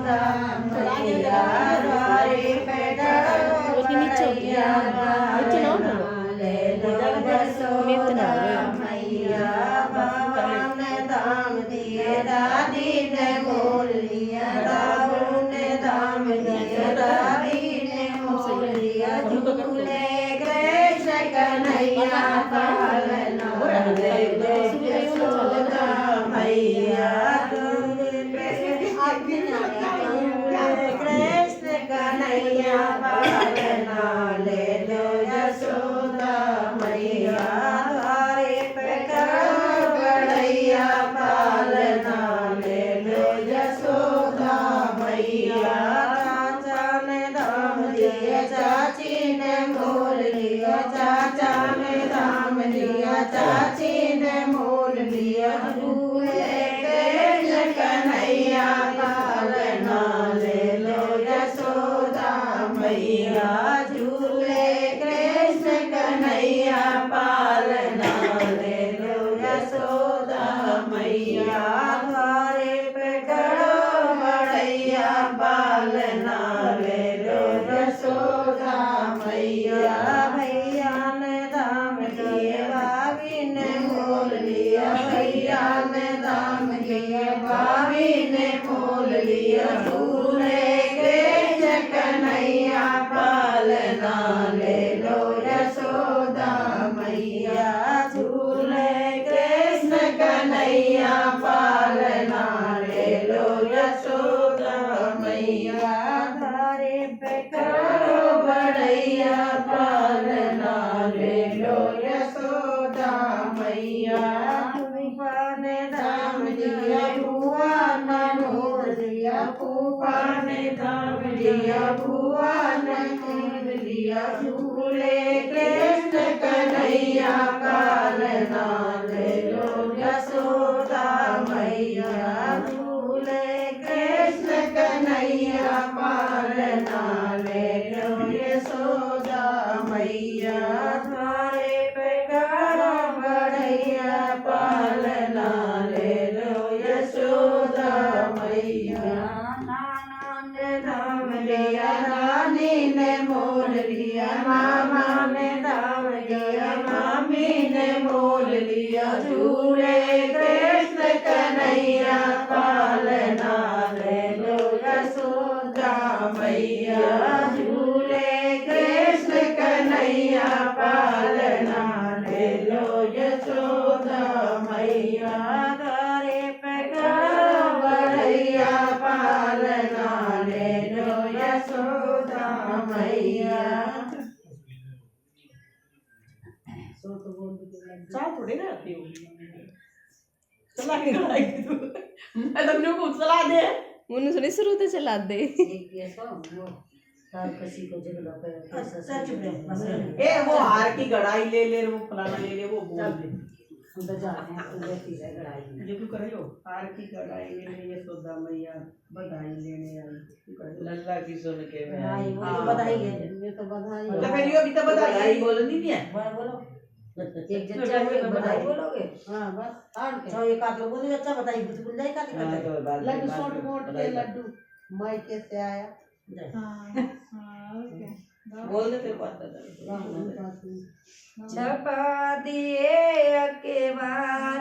यशोदा मैया द्वारे पे गड़बड़ैया ले लो यशोदा मैया। बाबा ने दाम दिए दादी ने मोल लिया, बाबू ने दाम दिए दादी ने मोल लिया। झूले कृष्ण कन्हैया पालना ले लो यशोदा मैया। कृष्ण कन्हैया पालना ले लो यशोदा मैया। द्वारे पे गड़बड़ैया पालना ले लो यशोदा मैया। चाचा ने दाम दिया चाची ने मोल लिया, चाचा ने दाम दिया चाची ने मोल लिया। झूले कृष्ण कन्हैया पालना ले लो यशोदा मैया। झूले कृष्ण कन्हैया पालना ले लो यशोदा मैया। द्वारे पे गड़बड़ैया पालना ले लो यशोदा मैया। भैया ने दाम दिए भाभी ने मोल लिया, भैया ने दाम दिए भाभी ने मोल लिया। झूले कृष्ण कन्हैया पालना ले लो यशोदा मैया। झूले कृष्ण कन्हैया पालना ले लो यशोदा मैया। द्वारे पे गड़बड़ैया पालना ले लो यशोदा मैया। फूफा ने दाम दिया फूफा ने मोल लिया, फूफा ने दाम दिया फूफा ने मोल लिया। झूले कृष्ण कन्हैया पालना ले लो यशोदा मैया। झूले कृष्ण कन्हैया पालना ले लो यशोदा मैया। द्वारे पे गड़बड़ैया पालना ले लो यशोदा मैया। नाना ने दाम लिया नानी ने मोल लिया, मामा ने दाम दिया मामी ने मोल लिया। झूले कृष्ण कन्हैया पालना ले लो यशोदा मैया। झूले कृष्ण कन्हैया पालना ले लो यशोदा मैया। द्वारे पे गड़बड़ैया पालना ले लो यशोदा मैया। चाय थोड़ी ना आती हूँ, चला के खिलाई तू। मैं तो न्यू को चला दे मुन्नू सुनी शुरू तो चला दे। ए वो हार की गड़ाई ले ले, वो फलाना ले ले, वो बोल दे हम तो जाते हैं तो लेती है गड़ाई में। ये क्यों कर रही हो? हार की गड़ाई ले ले यशोदा मैया बधाई लेने आई। लल्ला की सुन के मैं बधाई वो तो बधाई है, ये तो बधाई तो फिर यो भी तो बधाई बोलनी नहीं है। बोलो एक जच्चा बधाई बोलोगे। हाँ बस और क्या एक आध लोग बोले जच्चा बधाई भूल जाए का लड्डू शॉर्ट मोट के लड्डू मायके से आया। बोल दे फिर बात बता। छपा दिए अकेबार